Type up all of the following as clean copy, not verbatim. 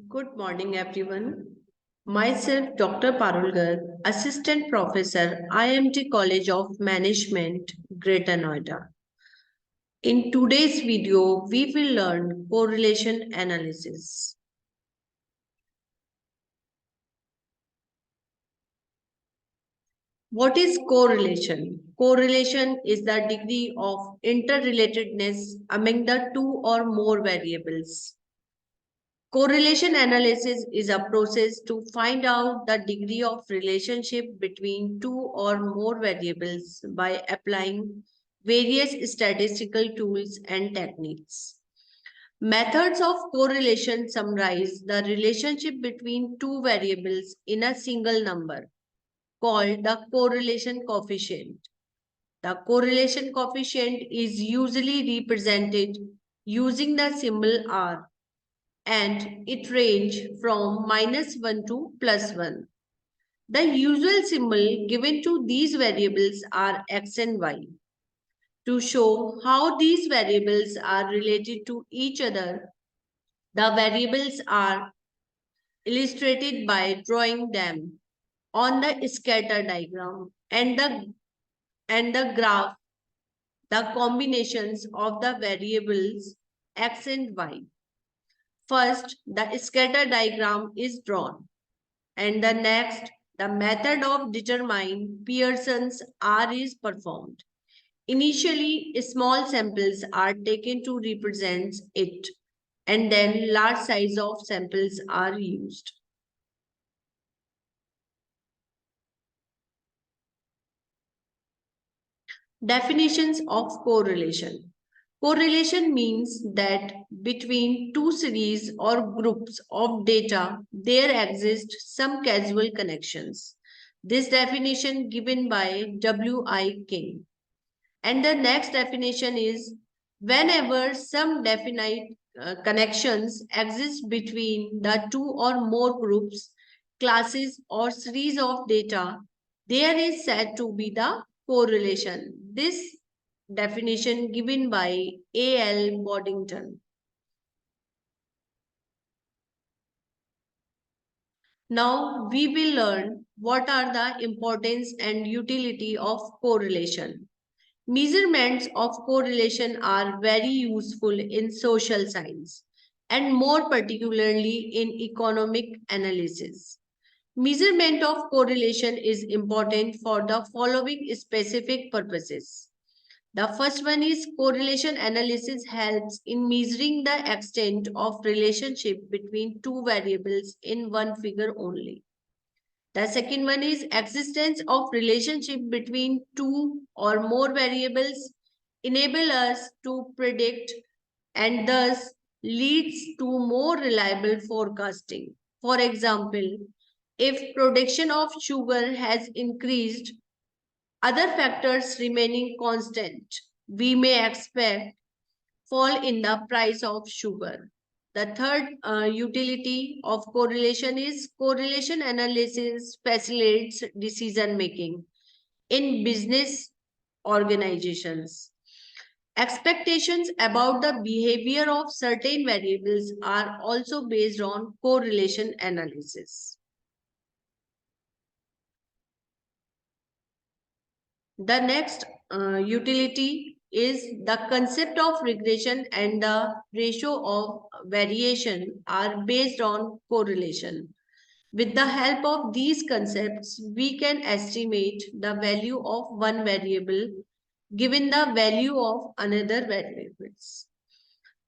Good morning, everyone. Myself, Dr. Parul Garg, Assistant Professor, IIMT College of Management, Greater Noida. In today's video, we will learn correlation analysis. What is correlation? Correlation is the degree of interrelatedness among the two or more variables. Correlation analysis is a process to find out the degree of relationship between two or more variables by applying various statistical tools and techniques. Methods of correlation summarize the relationship between two variables in a single number called the correlation coefficient. The correlation coefficient is usually represented using the symbol R and it ranges from -1 to +1. The usual symbol given to these variables are x and y. To show how these variables are related to each other, the variables are illustrated by drawing them on the scatter diagram and the graph, the combinations of the variables x and y. First, the scatter diagram is drawn, and the next, the method of determining Pearson's R is performed. Initially, small samples are taken to represent it, and then large size of samples are used. Definitions of correlation. Correlation means that between two series or groups of data, there exist some causal connections. This definition given by W.I. King. And the next definition is whenever some definite connections exist between the two or more groups, classes, or series of data, there is said to be the correlation. This definition given by A.L. Boddington. Now we will learn what are the importance and utility of correlation. Measurements of correlation are very useful in social science and more particularly in economic analysis. Measurement of correlation is important for the following specific purposes. The first one is correlation analysis helps in measuring the extent of relationship between two variables in one figure only. The second one is existence of relationship between two or more variables enable us to predict and thus leads to more reliable forecasting. For example, if production of sugar has increased, other factors remaining constant, we may expect fall in the price of sugar. The third utility of correlation is correlation analysis facilitates decision making in business organizations. Expectations about the behavior of certain variables are also based on correlation analysis. The next utility is the concept of regression and the ratio of variation are based on correlation. With the help of these concepts, we can estimate the value of one variable given the value of another variables.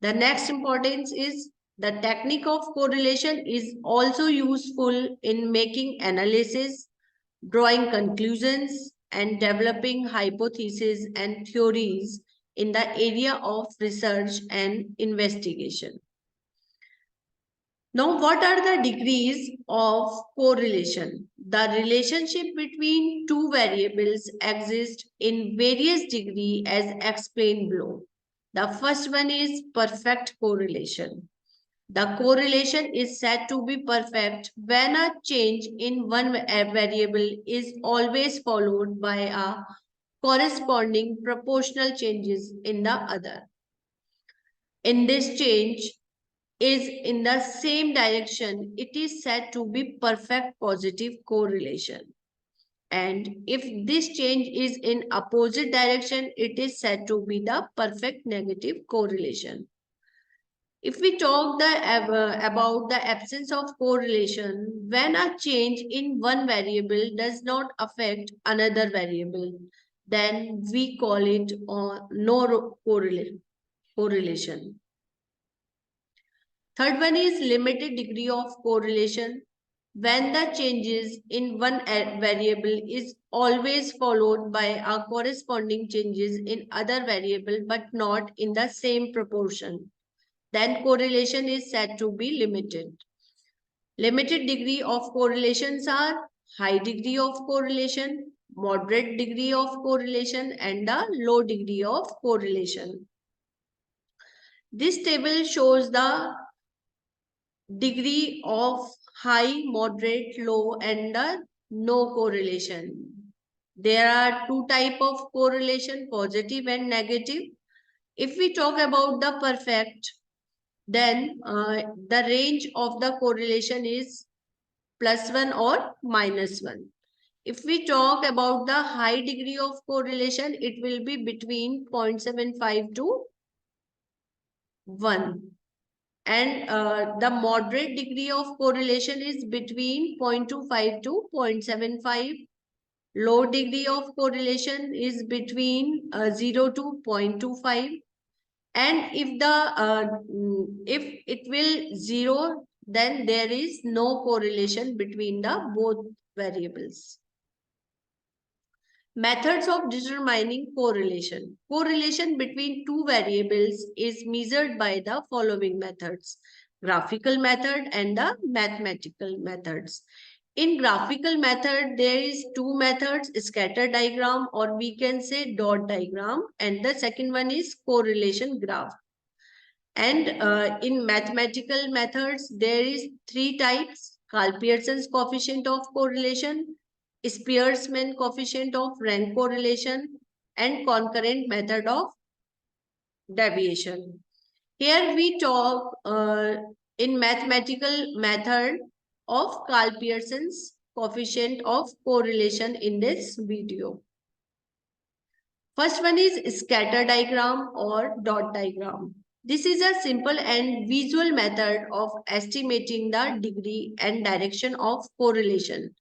The next importance is the technique of correlation is also useful in making analysis, drawing conclusions, and developing hypotheses and theories in the area of research and investigation. Now, what are the degrees of correlation? The relationship between two variables exists in various degrees as explained below. The first one is perfect correlation. The correlation is said to be perfect when a change in one variable is always followed by a corresponding proportional changes in the other. In this change, is in the same direction, it is said to be perfect positive correlation. And if this change is in opposite direction, it is said to be the perfect negative correlation. If we talk about the absence of correlation, when a change in one variable does not affect another variable, then we call it no correlation. Third one is limited degree of correlation. When the changes in one variable is always followed by a corresponding changes in other variable but not in the same proportion, then correlation is said to be limited. Limited degree of correlations are high degree of correlation, moderate degree of correlation, and the low degree of correlation. This table shows the degree of high, moderate, low, and the no correlation. There are two type of correlation, positive and negative. If we talk about the perfect, then the range of the correlation is +1 or -1. If we talk about the high degree of correlation, it will be between 0.75 to 1. And the moderate degree of correlation is between 0.25 to 0.75. Low degree of correlation is between 0 to 0.25. And if it will 0, then there is no correlation between the both variables. Methods of determining correlation. Correlation between two variables is measured by the following methods: graphical method and the mathematical methods. In graphical method, there is two methods: scatter diagram, or we can say dot diagram, and the second one is correlation graph. And in mathematical methods, there is three types: Karl-Pearson's coefficient of correlation, Spearman coefficient of rank correlation, and concurrent method of deviation. Here we talk in mathematical method of Karl-Pearson's coefficient of correlation in this video. First one is scatter diagram or dot diagram. This is a simple and visual method of estimating the degree and direction of correlation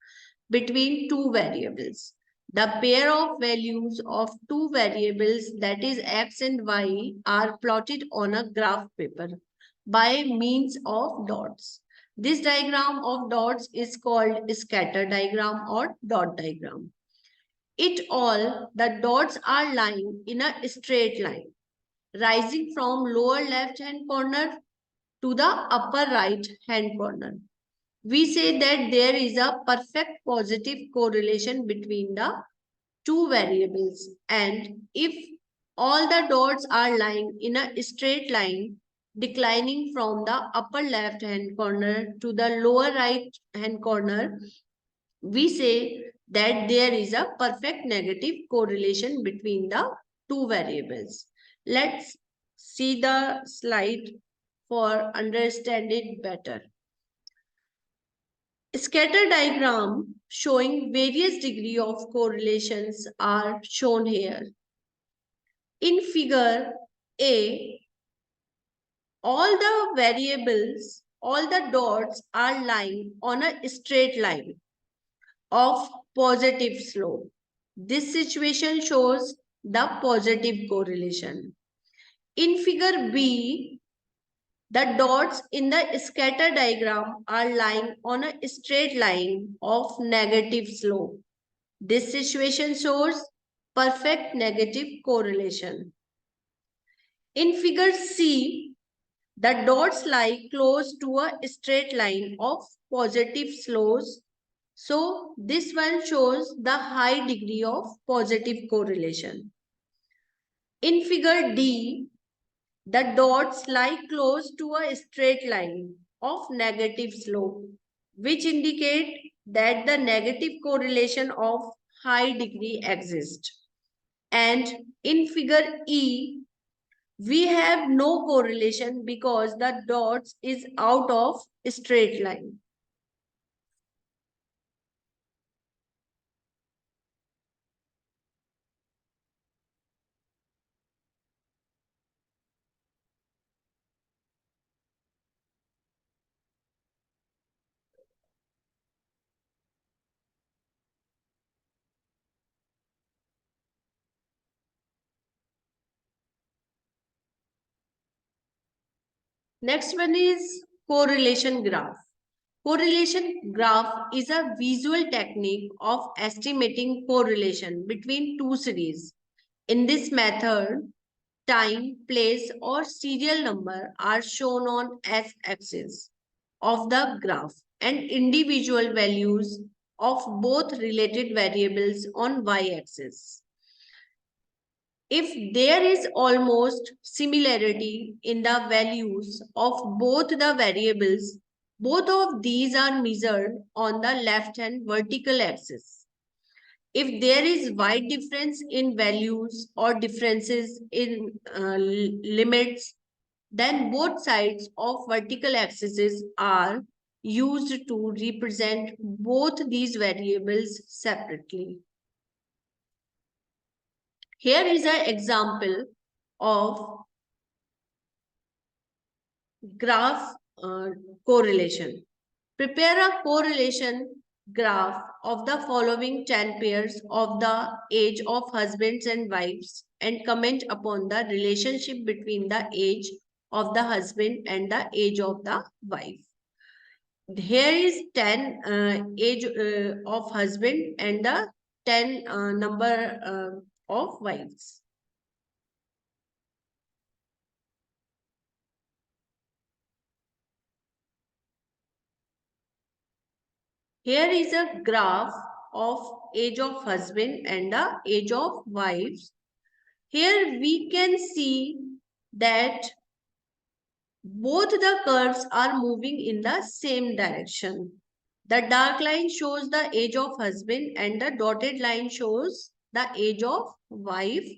between two variables. The pair of values of two variables, that is x and y, are plotted on a graph paper by means of dots. This diagram of dots is called scatter diagram or dot diagram. The dots are lying in a straight line, rising from lower left hand corner to the upper right hand corner. We say that there is a perfect positive correlation between the two variables, and if all the dots are lying in a straight line declining from the upper left hand corner to the lower right hand corner, we say that there is a perfect negative correlation between the two variables. Let's see the slide for understand it better. Scatter diagram showing various degree of correlations are shown here. In figure A, all the variables, all the dots are lying on a straight line of positive slope. This situation shows the positive correlation. In figure B, the dots in the scatter diagram are lying on a straight line of negative slope. This situation shows perfect negative correlation. In figure C, the dots lie close to a straight line of positive slopes. So this one shows the high degree of positive correlation. In figure D, the dots lie close to a straight line of negative slope, which indicate that the negative correlation of high degree exists. And in figure E, We have no correlation because the dots is out of straight line. Next one is correlation graph. Correlation graph is a visual technique of estimating correlation between two series. In this method, time, place, or serial number are shown on x-axis of the graph and individual values of both related variables on y-axis. If there is almost similarity in the values of both the variables, both of these are measured on the left hand vertical axis. If there is wide difference in values or differences in limits, then both sides of vertical axes are used to represent both these variables separately. Here is an example of graph correlation. Prepare a correlation graph of the following 10 pairs of the age of husbands and wives and comment upon the relationship between the age of the husband and the age of the wife. Here is 10 age of husband and the 10 number of wives. Here is a graph of age of husband and the age of wives. Here we can see that both the curves are moving in the same direction. The dark line shows the age of husband and the dotted line shows the age of wife.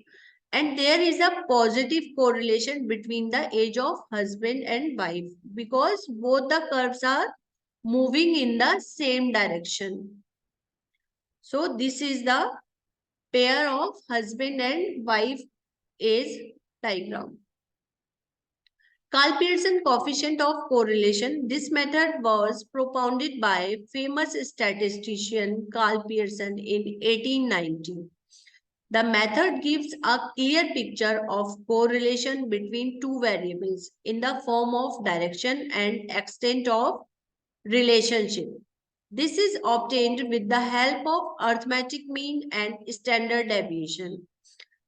And there is a positive correlation between the age of husband and wife because both the curves are moving in the same direction. So this is the pair of husband and wife age diagram. Carl Pearson coefficient of correlation. This method was propounded by famous statistician Carl Pearson in 1890. The method gives a clear picture of correlation between two variables in the form of direction and extent of relationship. This is obtained with the help of arithmetic mean and standard deviation,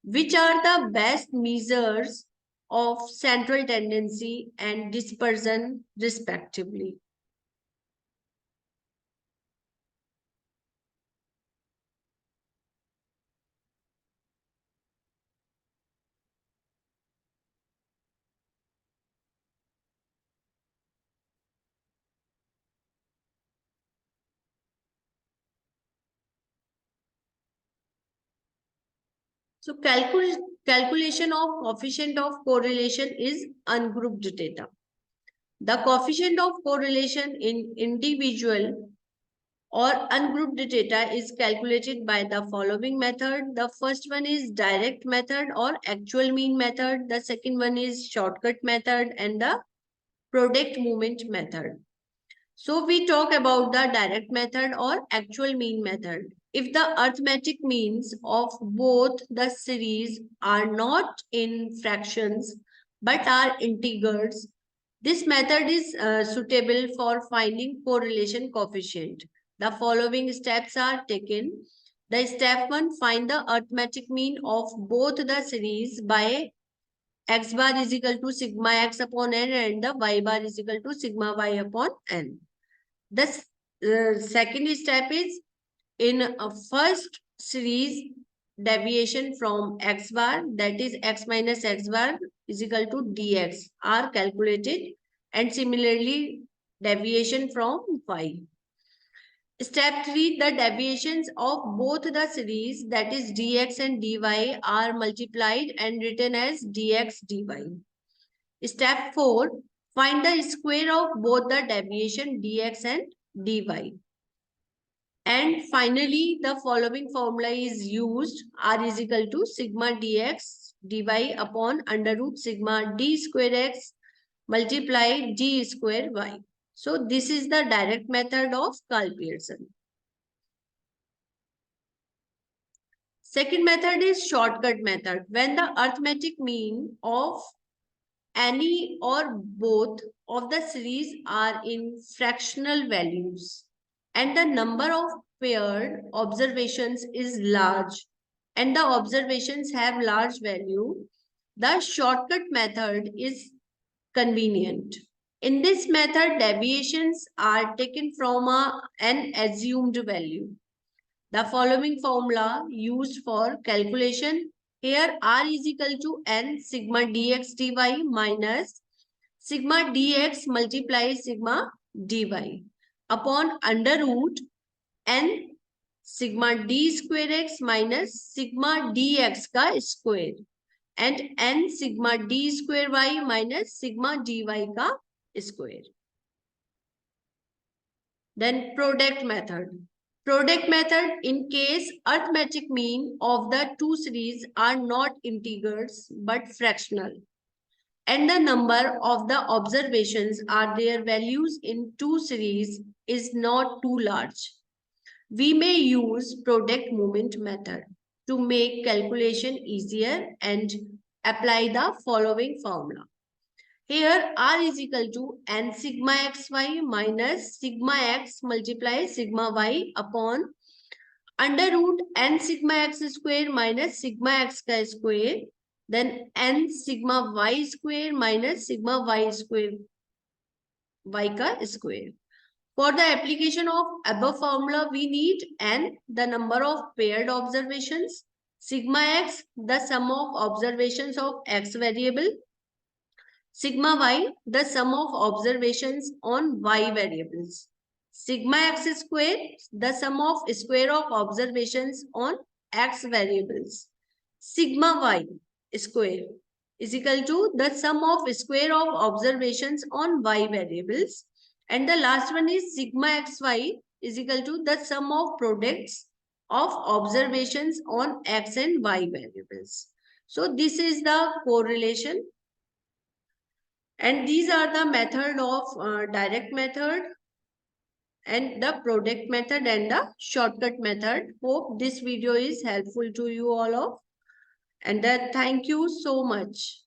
which are the best measures of central tendency and dispersion respectively. So calculation of coefficient of correlation is ungrouped data. The coefficient of correlation in individual or ungrouped data is calculated by the following method. The first one is direct method or actual mean method. The second one is shortcut method and the product movement method. So we talk about the direct method or actual mean method. If the arithmetic means of both the series are not in fractions but are integers, this method is suitable for finding correlation coefficient. The following steps are taken. The step 1, find the arithmetic mean of both the series by x bar is equal to sigma x upon n and the y bar is equal to sigma y upon n. The second step is in a first series deviation from x bar, that is x minus x bar is equal to dx, are calculated, and similarly deviation from y. Step 3, the deviations of both the series, that is dx and dy, are multiplied and written as dx dy. Step 4, find the square of both the deviation dx and dy. And finally, the following formula is used: r is equal to sigma dx dy upon under root sigma d square x multiply d square y. So this is the direct method of Carl-Pearson. Second method is shortcut method. When the arithmetic mean of any or both of the series are in fractional values and the number of paired observations is large and the observations have large value, the shortcut method is convenient. In this method, deviations are taken from an assumed value. The following formula used for calculation. Here r is equal to n sigma dx dy minus sigma dx multiply sigma dy upon under root n sigma d square x minus sigma dx का square and n sigma d square y minus sigma dy का square. Then product method. Product method, in case arithmetic mean of the two series are not integers but fractional and the number of the observations are their values in two series is not too large, we may use product movement method to make calculation easier and apply the following formula. Here r is equal to n sigma xy minus sigma x multiply sigma y upon under root n sigma x square minus sigma x का square, then n sigma y square minus sigma y square y का square. For the application of above formula, we need n, the number of paired observations, sigma x, the sum of observations of x variable, sigma y, the sum of observations on y variables. Sigma x square, the sum of square of observations on x variables. Sigma y square is equal to the sum of square of observations on y variables. And the last one is sigma xy is equal to the sum of products of observations on x and y variables. So this is the correlation. And these are the method of direct method and the product method and the shortcut method. Hope this video is helpful to you all of. And thank you so much.